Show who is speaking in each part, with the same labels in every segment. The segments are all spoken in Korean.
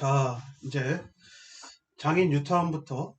Speaker 1: 자, 이제 장인 뉴타운부터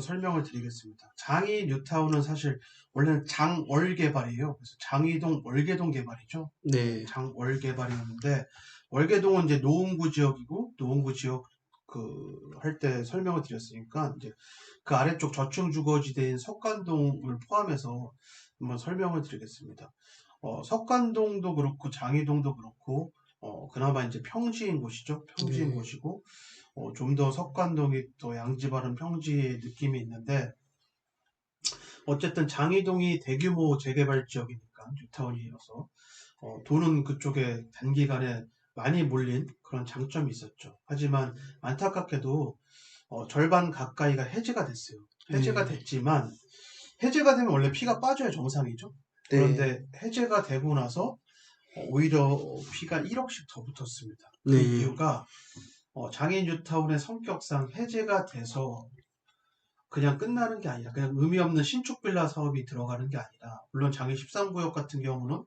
Speaker 1: 설명을 드리겠습니다. 장인 뉴타운은 사실 원래는 장월 개발이에요. 그래서 장이동 월계동 개발이죠.
Speaker 2: 네,
Speaker 1: 장월 개발이었는데 월계동은 이제 노원구 지역이고 노원구 지역 할 때 설명을 드렸으니까 이제 그 아래쪽 저층 주거지대인 석관동을 포함해서 한번 설명을 드리겠습니다. 석관동도 그렇고 장이동도 그렇고 그나마 이제 평지인 곳이죠. 평지인
Speaker 2: 네,
Speaker 1: 곳이고 좀 더 석관동이 더 양지 바른 평지의 느낌이 있는데 어쨌든 장이동이 대규모 재개발 지역이니까 뉴타운이어서 돈은 그쪽에 단기간에 많이 몰린 그런 장점이 있었죠. 하지만 안타깝게도 절반 가까이가 해제가 됐어요. 해제가
Speaker 2: 네,
Speaker 1: 됐지만 해제가 되면 원래 피가 빠져야 정상이죠.
Speaker 2: 네,
Speaker 1: 그런데 해제가 되고 나서 오히려 피가 1억씩 더 붙었습니다. 그
Speaker 2: 네,
Speaker 1: 이유가 장인 뉴타운의 성격상 해제가 돼서 그냥 끝나는 게 아니라 그냥 의미 없는 신축 빌라 사업이 들어가는 게 아니라 물론 장인 13구역 같은 경우는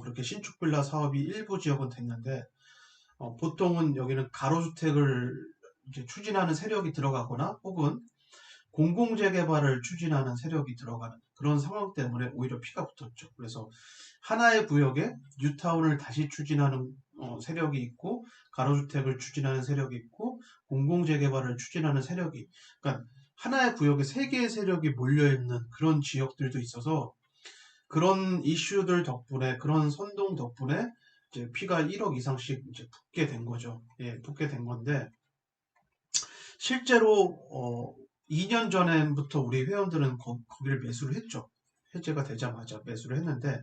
Speaker 1: 그렇게 신축 빌라 사업이 일부 지역은 됐는데 보통은 여기는 가로주택을 이제 추진하는 세력이 들어가거나 혹은 공공재개발을 추진하는 세력이 들어가는 그런 상황 때문에 오히려 피가 붙었죠. 그래서 하나의 구역에 뉴타운을 다시 추진하는 세력이 있고 가로주택을 추진하는 세력이 있고 공공재개발을 추진하는 세력이 그러니까 하나의 구역에 세 개의 세력이 몰려있는 그런 지역들도 있어서 그런 이슈들 덕분에 그런 선동 덕분에 이제 피가 1억 이상씩 이제 붙게 된 거죠. 예, 붙게 된 건데 실제로 2년 전부터 우리 회원들은 거기를 매수를 했죠. 해제가 되자마자 매수를 했는데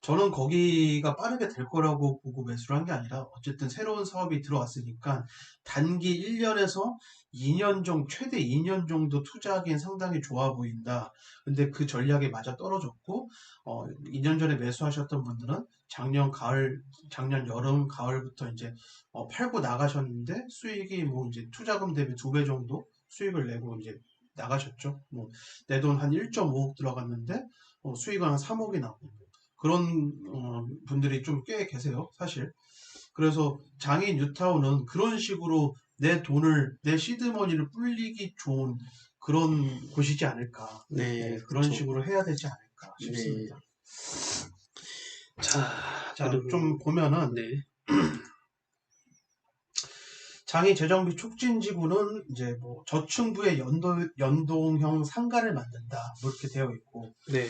Speaker 1: 저는 거기가 빠르게 될 거라고 보고 매수를 한 게 아니라 어쨌든 새로운 사업이 들어왔으니까 단기 1년에서 2년 정도, 최대 2년 정도 투자하기엔 상당히 좋아 보인다. 근데 그 전략이 맞아 떨어졌고 2년 전에 매수하셨던 분들은 작년 여름, 가을부터 이제 팔고 나가셨는데 수익이 뭐 이제 투자금 대비 2배 정도 수익을 내고 이제 나가셨죠. 뭐 내 돈 한 1.5억 들어갔는데 수익은 한 3억이 나고 그런 분들이 좀 꽤 계세요, 사실. 그래서 장인 뉴타운은 그런 식으로 내 시드머니를 불리기 좋은 그런 곳이지 않을까.
Speaker 2: 네,
Speaker 1: 예, 그런
Speaker 2: 그쵸.
Speaker 1: 식으로 해야 되지 않을까
Speaker 2: 네.
Speaker 1: 싶습니다. 자,
Speaker 2: 그리고,
Speaker 1: 좀 보면은
Speaker 2: 네,
Speaker 1: 장애 재정비 촉진지구는 이제 뭐 저층부에 연동형 상가를 만든다. 뭐 이렇게 되어 있고,
Speaker 2: 네,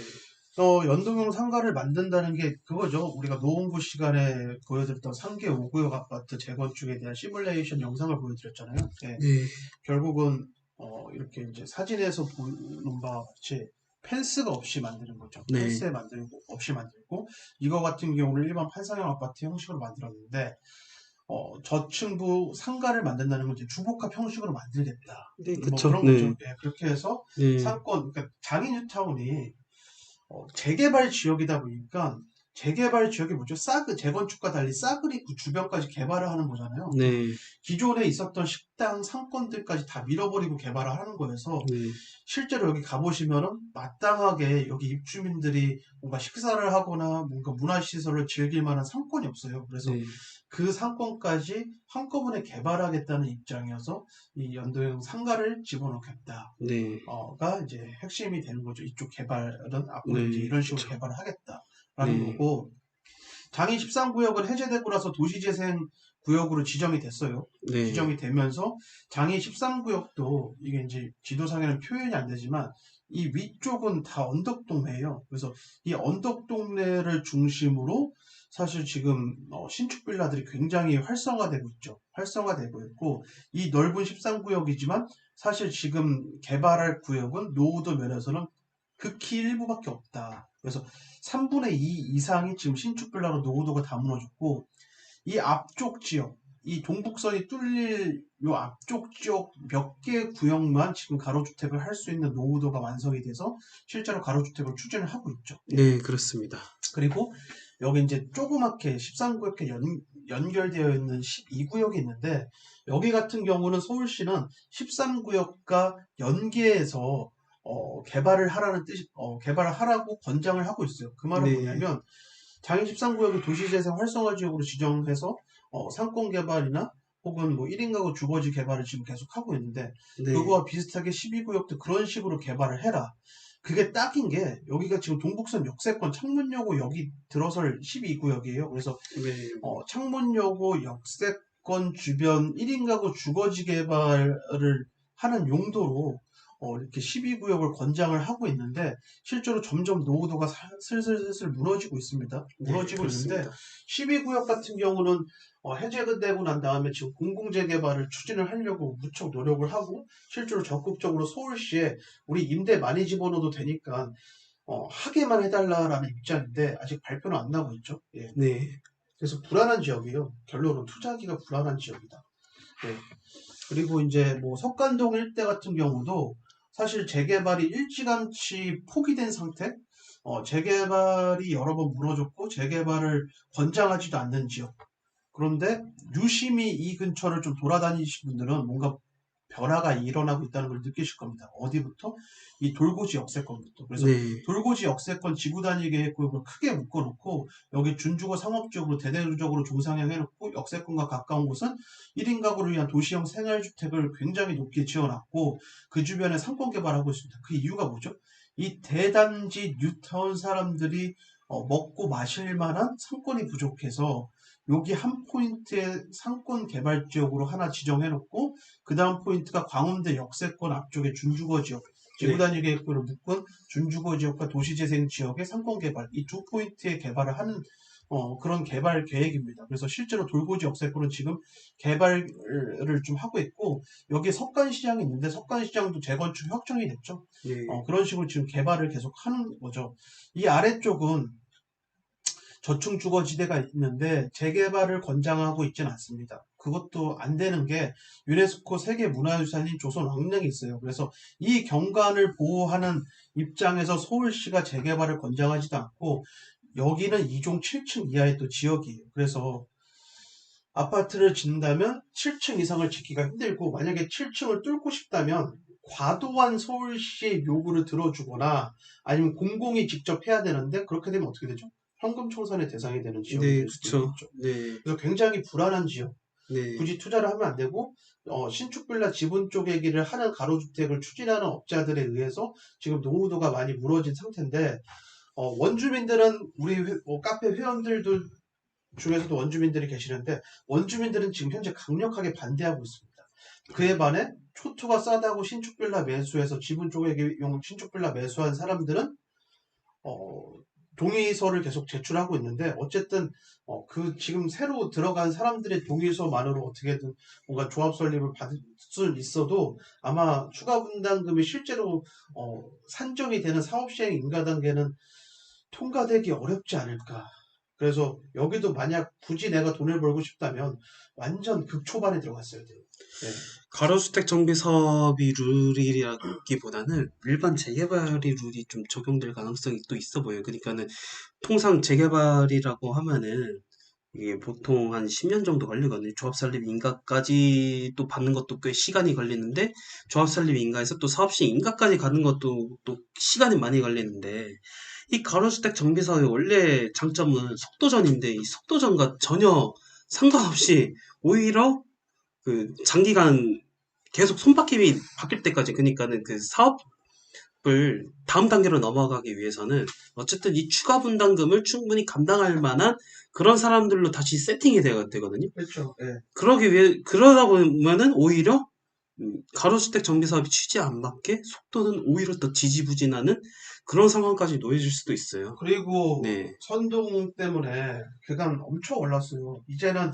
Speaker 1: 연동형 상가를 만든다는 게 그거죠. 우리가 노원구 시간에 보여드렸던 상계 5구역 아파트 재건축에 대한 시뮬레이션 영상을 보여드렸잖아요. 네,
Speaker 2: 네,
Speaker 1: 결국은 이렇게 이제 사진에서 보는 바와 같이 펜스가 없이 만드는 거죠.
Speaker 2: 네,
Speaker 1: 펜스에 만들고 없이 만들고 이거 같은 경우는 일반 판상형 아파트 형식으로 만들었는데 저층부 상가를 만든다는 건 이제 주복합 형식으로 만들겠다.
Speaker 2: 네,
Speaker 1: 뭐
Speaker 2: 그쵸.
Speaker 1: 그런
Speaker 2: 네,
Speaker 1: 거죠. 예, 그렇게 해서
Speaker 2: 네,
Speaker 1: 상권, 그러니까 장인뉴타운이 재개발 지역이다 보니까 재개발 지역이 뭐죠? 재건축과 달리 싸그리 그 주변까지 개발을 하는 거잖아요. 그러니까
Speaker 2: 네,
Speaker 1: 기존에 있었던 식당 상권들까지 다 밀어버리고 개발을 하는 거여서
Speaker 2: 네,
Speaker 1: 실제로 여기 가보시면은 마땅하게 여기 입주민들이 뭔가 식사를 하거나 뭔가 문화시설을 즐길 만한 상권이 없어요. 그래서
Speaker 2: 네,
Speaker 1: 그 상권까지 한꺼번에 개발하겠다는 입장이어서 이 연도형 상가를 집어넣겠다.
Speaker 2: 네,
Speaker 1: 가 이제 핵심이 되는 거죠. 이쪽 개발은 앞으로 이제
Speaker 2: 네,
Speaker 1: 이런 식으로
Speaker 2: 그쵸.
Speaker 1: 개발을 하겠다라는
Speaker 2: 네,
Speaker 1: 거고, 장인 13구역은 해제되고 나서 도시재생 구역으로 지정이 됐어요.
Speaker 2: 네,
Speaker 1: 지정이 되면서 장인 13구역도 이게 이제 지도상에는 표현이 안 되지만 이 위쪽은 다 언덕동네예요. 그래서 이 언덕동네를 중심으로 사실 지금 신축 빌라들이 굉장히 활성화되고 있죠. 활성화되고 있고 이 넓은 13구역이지만 사실 지금 개발할 구역은 노후도 면에서는 극히 일부밖에 없다. 그래서 3분의 2 이상이 지금 신축 빌라로 노후도가 다 무너졌고 이 앞쪽 지역, 이 동북선이 뚫릴 요 앞쪽 지역 몇 개 구역만 지금 가로주택을 할 수 있는 노후도가 완성이 돼서 실제로 가로주택을 추진을 하고 있죠. 예.
Speaker 2: 네, 그렇습니다.
Speaker 1: 그리고 여기 이제 조그맣게 13구역에 연결되어 있는 12구역이 있는데 여기 같은 경우는 서울시는 13구역과 연계해서 개발을 하라는 개발을 하라고 권장을 하고 있어요. 그 말은
Speaker 2: 네,
Speaker 1: 뭐냐면 장애 13구역을 도시재생 활성화 지역으로 지정해서 상권 개발이나 혹은 뭐 1인 가구 주거지 개발을 지금 계속 하고 있는데
Speaker 2: 네.
Speaker 1: 그거와 비슷하게 12구역도 그런 식으로 개발을 해라. 그게 딱인 게 여기가 지금 동북선 역세권 창문여고 여기 들어설 12구역이에요. 그래서
Speaker 2: 네.
Speaker 1: 창문여고 역세권 주변 1인 가구 주거지 개발을 하는 용도로 이렇게 12구역을 권장을 하고 있는데 실제로 점점 노후도가 슬슬 무너지고 있습니다.
Speaker 2: 네,
Speaker 1: 무너지고 있는데
Speaker 2: 그렇습니다.
Speaker 1: 12구역 같은 경우는 해제되고 난 다음에 지금 공공재개발을 추진을 하려고 무척 노력을 하고 실제로 적극적으로 서울시에 우리 임대 많이 집어넣어도 되니까 하게만 해달라라는 입장인데 아직 발표는 안 나고 있죠. 예.
Speaker 2: 네.
Speaker 1: 그래서 불안한 지역이에요. 결론은 투자하기가 불안한 지역이다. 네. 그리고 이제 뭐 석관동 일대 같은 경우도 사실 재개발이 일찌감치 포기된 상태, 재개발이 여러 번 무너졌고 재개발을 권장하지도 않는 지역. 그런데 유심히 이 근처를 좀 돌아다니신 분들은 뭔가 변화가 일어나고 있다는 걸 느끼실 겁니다. 어디부터? 이 돌고지 역세권부터. 그래서
Speaker 2: 네.
Speaker 1: 돌고지 역세권 지구단위 계획구역을 크게 묶어놓고 여기 준주거 상업지역으로 대대적으로 중상향 해놓고 역세권과 가까운 곳은 1인 가구를 위한 도시형 생활주택을 굉장히 높게 지어놨고 그 주변에 상권 개발하고 있습니다. 그 이유가 뭐죠? 이 대단지 뉴타운 사람들이 먹고 마실 만한 상권이 부족해서 여기 한 포인트의 상권 개발 지역으로 하나 지정해놓고 그 다음 포인트가 광운대 역세권 앞쪽의 준주거 지역,
Speaker 2: 네.
Speaker 1: 지구단위 계획구를 묶은 준주거 지역과 도시재생 지역의 상권 개발 이 두 포인트의 개발을 하는 그런 개발 계획입니다. 그래서 실제로 돌고지 역세권은 지금 개발을 좀 하고 있고 여기에 석간시장이 있는데 석간시장도 재건축 확정이 됐죠.
Speaker 2: 네.
Speaker 1: 그런 식으로 지금 개발을 계속 하는 거죠. 이 아래쪽은 저층 주거지대가 있는데 재개발을 권장하고 있지는 않습니다. 그것도 안 되는 게 유네스코 세계문화유산인 조선 왕릉이 있어요. 그래서 이 경관을 보호하는 입장에서 서울시가 재개발을 권장하지도 않고 여기는 2종 7층 이하의 또 지역이에요. 그래서 아파트를 짓는다면 7층 이상을 짓기가 힘들고 만약에 7층을 뚫고 싶다면 과도한 서울시의 요구를 들어주거나 아니면 공공이 직접 해야 되는데 그렇게 되면 어떻게 되죠? 현금 청산의 대상이 되는 지역이
Speaker 2: 네,
Speaker 1: 될 수도
Speaker 2: 그쵸.
Speaker 1: 있겠죠.
Speaker 2: 네.
Speaker 1: 그래서 굉장히 불안한 지역.
Speaker 2: 네.
Speaker 1: 굳이 투자를 하면 안 되고 신축빌라 지분 쪼개기를 하는 가로주택을 추진하는 업자들에 의해서 지금 노후도가 많이 무너진 상태인데 원주민들은 우리 카페 회원들도 중에서도 원주민들이 계시는데 원주민들은 지금 현재 강력하게 반대하고 있습니다. 그에 반해 초토가 싸다고 신축빌라 매수해서 지분 쪼개기용 신축빌라 매수한 사람들은 동의서를 계속 제출하고 있는데 어쨌든 그 지금 새로 들어간 사람들의 동의서만으로 어떻게든 뭔가 조합 설립을 받을 수 있어도 아마 추가 분담금이 실제로 산정이 되는 사업시행 인가 단계는 통과되기 어렵지 않을까. 그래서 여기도 만약 굳이 내가 돈을 벌고 싶다면 완전 극초반에 들어갔어야 돼요. 네.
Speaker 2: 가로주택 정비 사업이 룰이라기보다는 일반 재개발이 룰이 좀 적용될 가능성이 또 있어 보여요. 그러니까는 통상 재개발이라고 하면은 이게 보통 한 10년 정도 걸리거든요. 조합 설립 인가까지 또 받는 것도 꽤 시간이 걸리는데 조합 설립 인가에서 또 사업시 인가까지 가는 것도 또 시간이 많이 걸리는데 이 가로주택 정비 사업의 원래 장점은 속도전인데 이 속도전과 전혀 상관없이 오히려 그 장기간 계속 손바뀜이 바뀔 때까지 그러니까는 그 사업을 다음 단계로 넘어가기 위해서는 어쨌든 이 추가 분담금을 충분히 감당할 만한 그런 사람들로 다시 세팅이 되거든요.
Speaker 1: 그렇죠. 네.
Speaker 2: 그러다 보면은 오히려 가로주택 정비 사업이 취지에 안 맞게 속도는 오히려 더 지지부진하는 그런 상황까지 놓여질 수도 있어요.
Speaker 1: 그리고
Speaker 2: 네,
Speaker 1: 선동 때문에 그간 엄청 올랐어요. 이제는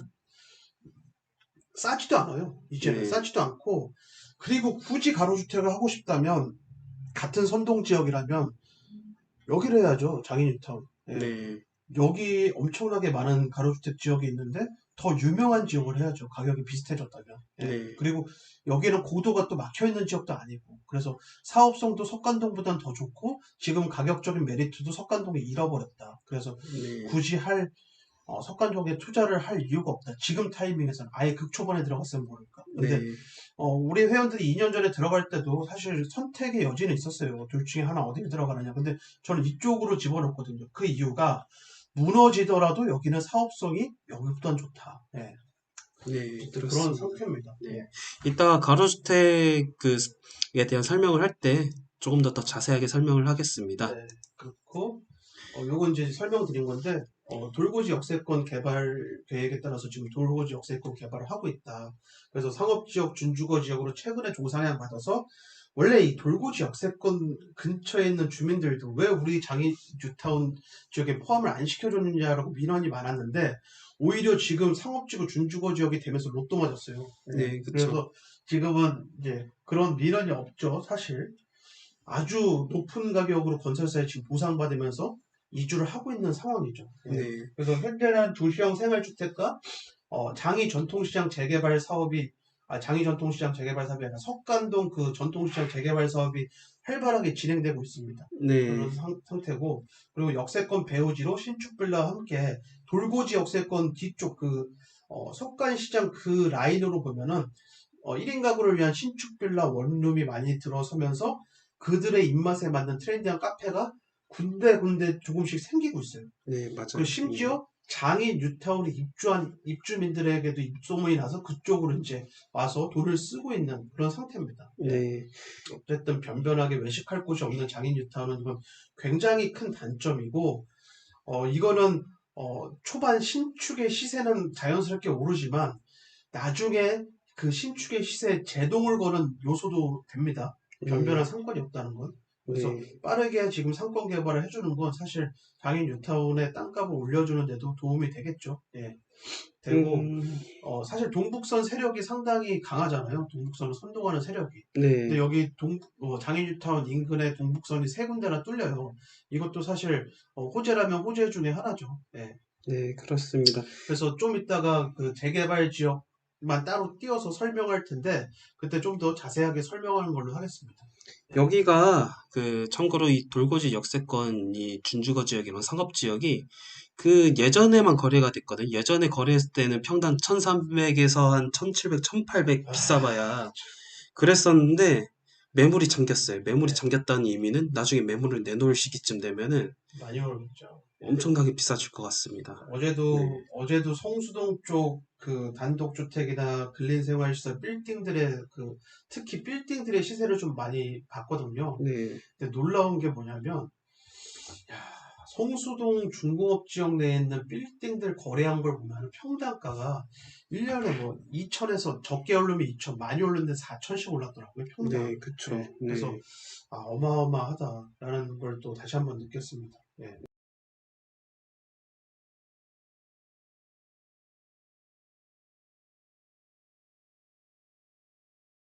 Speaker 1: 싸지도 않아요. 이제는
Speaker 2: 네,
Speaker 1: 싸지도 않고 그리고 굳이 가로주택을 하고 싶다면 같은 선동 지역이라면 여기를 해야죠. 장인뉴타운. 예.
Speaker 2: 네,
Speaker 1: 여기 엄청나게 많은 가로주택 지역이 있는데 더 유명한 지역을 해야죠. 가격이 비슷해졌다면. 예.
Speaker 2: 네,
Speaker 1: 그리고 여기는 고도가 또 막혀있는 지역도 아니고 그래서 사업성도 석관동보단 더 좋고 지금 가격적인 메리트도 석관동이 잃어버렸다. 그래서
Speaker 2: 네,
Speaker 1: 굳이 석관동에 투자를 할 이유가 없다. 지금 타이밍에서는 아예 극초반에 들어갔으면 모를까. 근데
Speaker 2: 네,
Speaker 1: 우리 회원들이 2년 전에 들어갈 때도 사실 선택의 여지는 있었어요. 둘 중에 하나 어디를 들어가느냐. 근데 저는 이쪽으로 집어넣었거든요. 그 이유가 무너지더라도 여기는 사업성이 여기보단 좋다. 예.
Speaker 2: 네,
Speaker 1: 어쨌든 그런
Speaker 2: 그렇습니다.
Speaker 1: 상태입니다.
Speaker 2: 네.
Speaker 1: 예.
Speaker 2: 이따가 가로주택에 대한 설명을 할 때 조금 더 자세하게 설명을 하겠습니다.
Speaker 1: 네. 그렇고 요건 이제 설명드린 건데 돌고지 역세권 개발 계획에 따라서 지금 돌고지 역세권 개발을 하고 있다. 그래서 상업지역, 준주거 지역으로 최근에 조사량 받아서 원래 이 돌고지 역세권 근처에 있는 주민들도 왜 우리 장이 뉴타운 지역에 포함을 안 시켜줬느냐라고 민원이 많았는데 오히려 지금 상업지구, 준주거 지역이 되면서 로또 맞았어요. 예.
Speaker 2: 네, 그쵸.
Speaker 1: 그래서 지금은 이제 그런 민원이 없죠, 사실. 아주 높은 가격으로 건설사에 지금 보상받으면서 이주를 하고 있는 상황이죠. 예.
Speaker 2: 네,
Speaker 1: 그래서 현재는 도시형 생활주택과 장이 전통시장 재개발 사업이 장이 전통시장 재개발 사업이 아니라 석간동 그 전통시장 재개발 사업이 활발하게 진행되고 있습니다.
Speaker 2: 네,
Speaker 1: 그런 상태고 그리고 역세권 배우지로 신축 빌라와 함께 돌고지 역세권 뒤쪽 그 석간시장 그 라인으로 보면은 1인 가구를 위한 신축 빌라 원룸이 많이 들어서면서 그들의 입맛에 맞는 트렌디한 카페가 군데군데 조금씩 생기고 있어요.
Speaker 2: 네,
Speaker 1: 그리고
Speaker 2: 맞아요.
Speaker 1: 심지어 장인 뉴타운에 입주한 입주민들에게도 입소문이 나서 그쪽으로 이제 와서 돈을 쓰고 있는 그런 상태입니다. 예.
Speaker 2: 네,
Speaker 1: 어쨌든 변변하게 외식할 곳이 없는 장인 뉴타운은 이건 굉장히 큰 단점이고, 이거는 초반 신축의 시세는 자연스럽게 오르지만 나중에 그 신축의 시세에 제동을 거는 요소도 됩니다. 변변한
Speaker 2: 네,
Speaker 1: 상권이 없다는 건. 그래서
Speaker 2: 네,
Speaker 1: 빠르게 지금 상권 개발을 해주는 건 사실 장인 뉴타운의 땅값을 올려주는 데도 도움이 되겠죠. 예. 되고,
Speaker 2: 음,
Speaker 1: 사실 동북선 세력이 상당히 강하잖아요. 동북선을 선동하는 세력이. 근데
Speaker 2: 네,
Speaker 1: 여기 장인 뉴타운 인근에 동북선이 세 군데나 뚫려요. 이것도 사실 호재라면 호재 중에 하나죠. 예.
Speaker 2: 네, 그렇습니다.
Speaker 1: 그래서 좀 이따가 그 재개발 지역만 따로 띄어서 설명할 텐데 그때 좀 더 자세하게 설명하는 걸로 하겠습니다. 네.
Speaker 2: 여기가 참고로 이 돌고지 역세권이 준주거 지역이랑 상업 지역이 예전에만 거래가 됐거든. 예전에 거래했을 때는 평당 1300에서 한 1700, 1800 비싸봐야 그랬었는데 매물이 잠겼어요. 매물이
Speaker 1: 네,
Speaker 2: 잠겼다는 의미는 나중에 매물을 내놓을 시기쯤 되면은
Speaker 1: 많이 오르겠죠. 네.
Speaker 2: 엄청나게 비싸질 것 같습니다. 네,
Speaker 1: 어제도 성수동 쪽 그 단독주택이나 근린생활시설 빌딩들의 특히 빌딩들의 시세를 좀 많이 봤거든요.
Speaker 2: 네,
Speaker 1: 근데 놀라운 게 뭐냐면 야, 성수동 중공업 지역 내에 있는 빌딩들 거래한 걸 보면 평당가가 1년에 뭐 2천에서 적게 오르면 2천, 많이 오르는데 4천씩 올랐더라고요, 평당.
Speaker 2: 네, 그쵸.
Speaker 1: 예, 그래서
Speaker 2: 네.
Speaker 1: 어마어마하다라는 걸 또 다시 한번 느꼈습니다. 예.